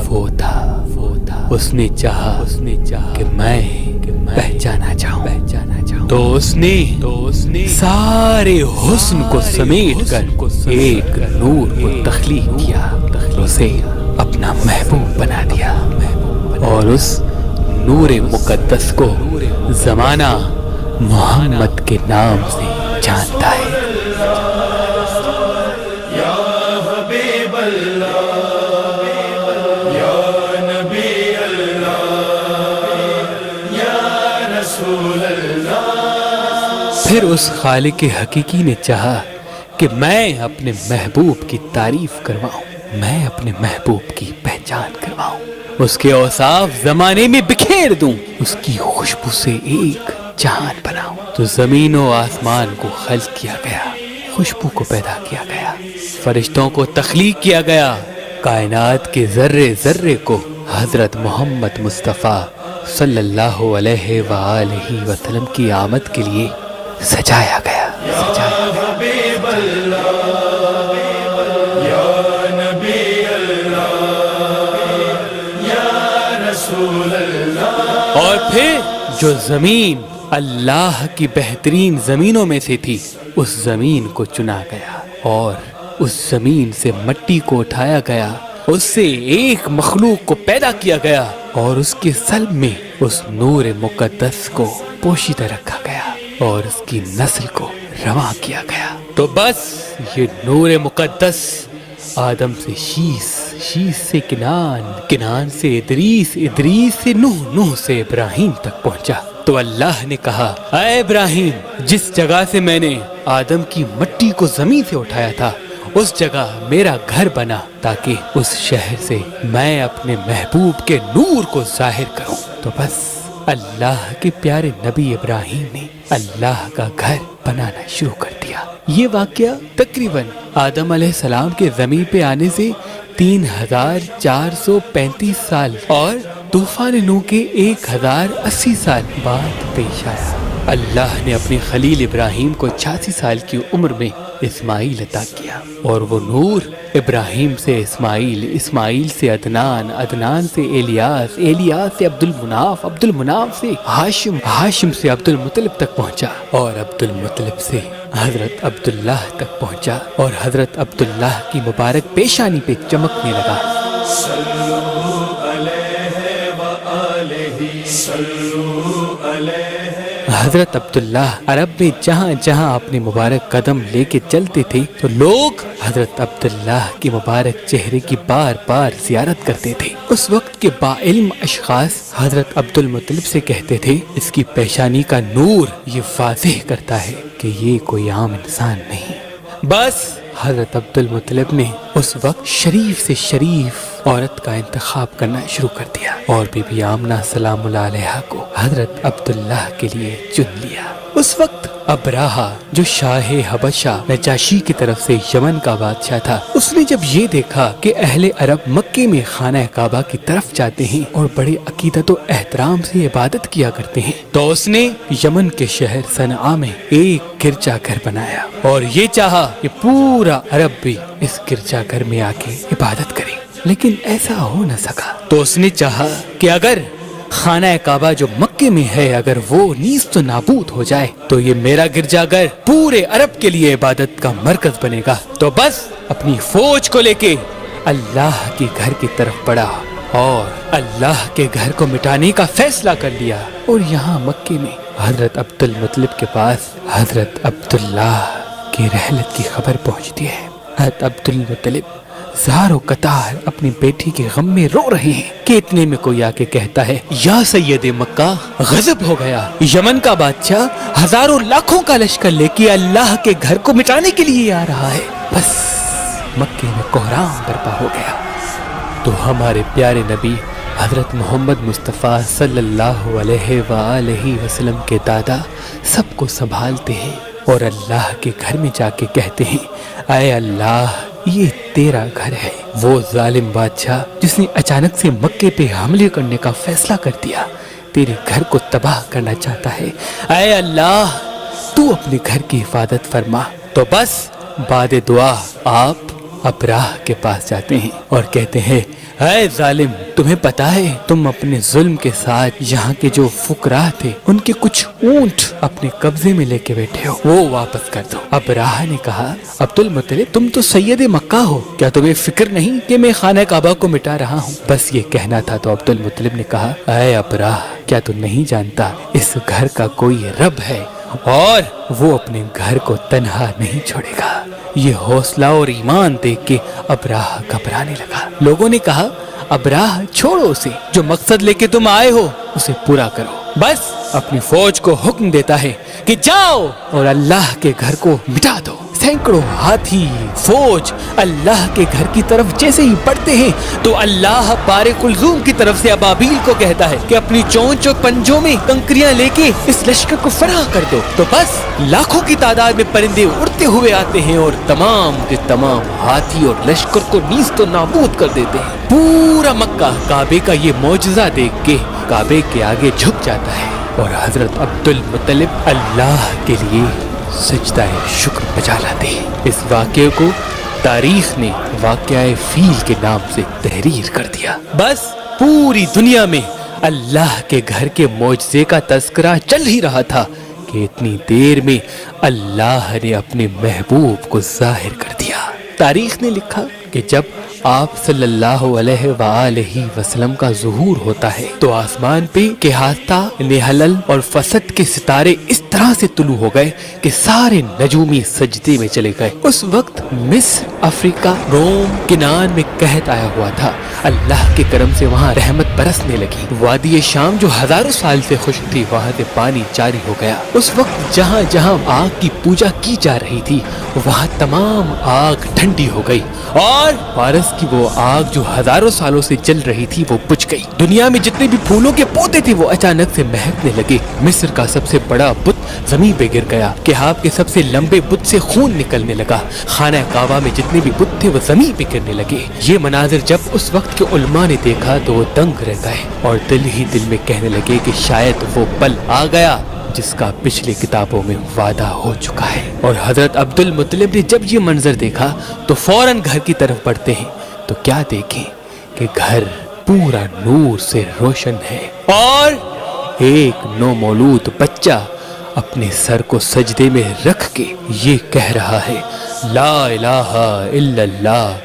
وہ تھا اس نے چاہا کہ میں پہچانا چاہوں تو اس نے سارے حسن کو سمیٹ کر ایک نور کو تخلیق کیا، اسے اپنا محبوب بنا دیا، اور اس نور مقدس کو زمانہ محمد کے نام سے جانتا ہے۔ پھر اس خالق حقیقی نے چاہا کہ میں اپنے محبوب کی تعریف کرواؤں، میں اپنے محبوب کی پہچان کرواؤں، اس کے اوصاف زمانے میں بکھیر دوں، اس کی خوشبو سے ایک جہان بناؤں۔ تو زمین و آسمان کو خلق کیا گیا، خوشبو کو پیدا کیا گیا، فرشتوں کو تخلیق کیا گیا، کائنات کے ذرے ذرے کو حضرت محمد مصطفیٰ صلی اللہ علیہ وآلہ وسلم کی آمد کے لیے سجایا گیا۔ اور پھر جو زمین اللہ کی بہترین زمینوں میں سے تھی، اس زمین کو چنا گیا، اور اس زمین سے مٹی کو اٹھایا گیا، اس سے ایک مخلوق کو پیدا کیا گیا، اور اس کے صلب میں اس نور مقدس کو پوشیدہ رکھا گیا، اور اس کی نسل کو رواں کیا گیا۔ تو بس یہ نور مقدس آدم سے شیس، شیس سے کنان، کنان سے ادریس، ادریس سے نوح، نوح سے ابراہیم تک پہنچا۔ تو اللہ نے کہا، اے ابراہیم، جس جگہ سے میں نے آدم کی مٹی کو زمین سے اٹھایا تھا، اس جگہ میرا گھر بنا، تاکہ اس شہر سے میں اپنے محبوب کے نور کو ظاہر کروں۔ تو بس اللہ کے پیارے نبی ابراہیم نے اللہ کا گھر بنانا شروع کر دیا۔ یہ واقعہ تقریباً آدم علیہ السلام کے زمین پہ آنے سے 3435 سال اور طوفان نوح کے 1080 سال بعد پیش آیا۔ اللہ نے اپنے خلیل ابراہیم کو 86 سال کی عمر میں اسماعیل عطا کیا، اور وہ نور ابراہیم سے اسماعیل، اسماعیل سے عدنان، عدنان سے الیاس، الیاس سے عبد المناف، عبد المناف سے ہاشم، ہاشم سے عبد المطلب تک پہنچا، اور عبد المطلب سے حضرت عبداللہ تک پہنچا، اور حضرت عبداللہ کی مبارک پیشانی پہ چمکنے لگا۔ حضرت عبداللہ عرب میں جہاں جہاں اپنے مبارک قدم لے کے چلتے تھے تو لوگ حضرت عبداللہ کے مبارک چہرے کی بار بار زیارت کرتے تھے۔ اس وقت کے باعلم اشخاص حضرت عبد المطلب سے کہتے تھے، اس کی پیشانی کا نور یہ واضح کرتا ہے کہ یہ کوئی عام انسان نہیں۔ بس حضرت عبد المطلب نے اس وقت شریف سے شریف عورت کا انتخاب کرنا شروع کر دیا، اور بی بی آمنہ سلام اللہ علیہا کو حضرت عبداللہ کے لیے چن لیا۔ اس وقت ابراہا جو شاہ حبشہ نجاشی کی طرف سے یمن کا بادشاہ تھا، اس نے جب یہ دیکھا کہ اہل عرب مکے میں خانہ کعبہ کی طرف جاتے ہیں اور بڑے عقیدت و احترام سے عبادت کیا کرتے ہیں، تو اس نے یمن کے شہر صنعاء میں ایک گرجا گھر بنایا، اور یہ چاہا کہ پورا عرب بھی اس گرجا گھر میں آ کے عبادت کرے، لیکن ایسا ہو نہ سکا۔ تو اس نے چاہا کہ اگر خانہ کعبہ جو مکے میں ہے اگر وہ نیست و نابود ہو جائے تو یہ میرا گرجا گھر پورے عرب کے لیے عبادت کا مرکز بنے گا۔ تو بس اپنی فوج کو لے کے اللہ کے گھر کی طرف بڑھا، اور اللہ کے گھر کو مٹانے کا فیصلہ کر لیا، اور یہاں مکے میں حضرت عبد المطلب کے پاس حضرت عبداللہ کی رحلت کی خبر پہنچتی ہے۔ حضرت عبد المطلب زار و قطار اپنی بیٹی کے غم میں رو رہے ہیں کہ اتنے میں کوئی آ کے کہتا ہے، یا سید مکہ، غضب ہو گیا، یمن کا بادشاہ ہزاروں لاکھوں کا لشکر لے کے اللہ کے گھر کو مٹانے کے لیے آ رہا ہے۔ بس مکے میں کوہرام برپا ہو گیا۔ تو ہمارے پیارے نبی حضرت محمد مصطفیٰ صلی اللہ علیہ وآلہ وسلم کے دادا سب کو سنبھالتے ہیں، اور اللہ کے گھر میں جا کے کہتے ہیں، اے اللہ، یہ تیرا گھر ہے۔ وہ ظالم بادشاہ جس نے اچانک سے مکے پہ حملے کرنے کا فیصلہ کر دیا، تیرے گھر کو تباہ کرنا چاہتا ہے۔ اے اللہ، تو اپنے گھر کی حفاظت فرما۔ تو بس بعد دعا آپ ابراہ کے پاس جاتے ہیں اور کہتے ہیں اے ظالم، تمہیں پتا ہے تم اپنے ظلم کے ساتھ یہاں کے جو فقراء تھے ان کے کچھ اونٹ اپنے قبضے میں لے کے بیٹھے ہو، وہ واپس کر دو۔ ابراہ نے کہا عبد المطلب تم تو سید مکہ ہو، کیا تمہیں فکر نہیں کہ میں خانہ کعبہ کو مٹا رہا ہوں؟ بس یہ کہنا تھا تو عبد المطلب نے کہا اے ابراہ، کیا تو نہیں جانتا اس گھر کا کوئی رب ہے اور وہ اپنے گھر کو تنہا نہیں چھوڑے گا۔ یہ حوصلہ اور ایمان دیکھ کے ابراہ گھبرانے لگا۔ لوگوں نے کہا ابراہ چھوڑو اسے، جو مقصد لے کے تم آئے ہو اسے پورا کرو۔ بس اپنی فوج کو حکم دیتا ہے کہ جاؤ اور اللہ کے گھر کو مٹا دو۔ سینکڑوں ہاتھی فوج اللہ کے گھر کی طرف جیسے ہی بڑھتے ہیں تو اللہ بارے کلزوم کی طرف سے ابابیل کو کہتا ہے کہ اپنی چونچ اور پنجوں میں کنکریاں لے کے اس لشکر کو فرا کر دو۔ تو بس لاکھوں کی تعداد میں پرندے اڑتے ہوئے آتے ہیں اور تمام کے تمام ہاتھی اور لشکر کو نیست و نابود کر دیتے ہیں۔ پورا مکہ کعبے کا یہ معجزہ دیکھ کے کعبے کے آگے جھک جاتا ہے اور حضرت عبد المطلب اللہ کے لیے سجدہ شکر بجا لاتے ہیں۔ اس واقعے کو تاریخ نے واقعہ فیل کے نام سے تحریر کر دیا۔ بس پوری دنیا میں اللہ کے گھر کے معجزے کا تذکرہ چل ہی رہا تھا کہ اتنی دیر میں اللہ نے اپنے محبوب کو ظاہر کر دیا۔ تاریخ نے لکھا کہ جب آپ صلی اللہ علیہ وآلہ وسلم کا ظہور ہوتا ہے تو آسمان پہ کہاتا، نہلل اور فسد کے ستارے اس طرح سے طلوع ہو گئے کہ سارے نجومی سجدے میں چلے گئے۔ اس وقت مصر، افریقہ، روم، کنان میں قحط آیا ہوا تھا۔ اللہ کے کرم سے وہاں رحمت برسنے لگی۔ وادی شام جو ہزاروں سال سے خشک تھی وہاں سے پانی جاری ہو گیا۔ اس وقت جہاں جہاں آگ کی پوجا کی جا رہی تھی وہاں تمام آگ ٹھنڈی ہو گئی اور فارس کی وہ آگ جو ہزاروں سالوں سے جل رہی تھی وہ بجھ گئی۔ دنیا میں جتنے بھی پھولوں کے پودے تھے وہ اچانک سے مہکنے لگے۔ مصر کا سب سے بڑا بت زمین پہ گر گیا۔ کہاب کے سب سے لمبے بت سے خون نکلنے لگا۔ خانہ کعبہ میں جتنے بھی بت تھے وہ زمین پہ گرنے لگے۔ یہ مناظر جب اس وقت کے علماء نے دیکھا تو وہ دنگ رہ گئے اور دل ہی دل میں کہنے لگے کہ شاید وہ پل آ گیا جس کا پچھلی کتابوں میں وعدہ ہو چکا ہے۔ اور حضرت عبد المطلب نے جب یہ منظر دیکھا تو فوراً گھر کی طرف بڑھتے ہیں تو کیا دیکھیں کہ گھر پورا نور سے روشن ہے اور ایک نومولود بچہ اپنے سر کو سجدے میں رکھ کے یہ کہہ رہا ہے لا الہ الا اللہ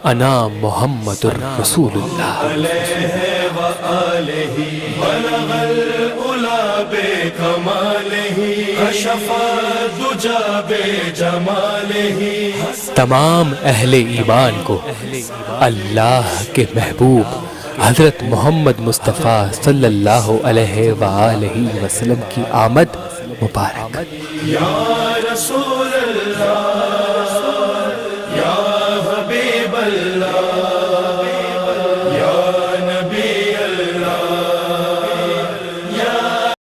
انا محمد الرسول اللہ۔ تمام اہل ایمان کو اللہ کے محبوب حضرت محمد مصطفیٰ صلی اللہ علیہ وآلہ وسلم کی آمد مبارک۔ یا رسول اللہ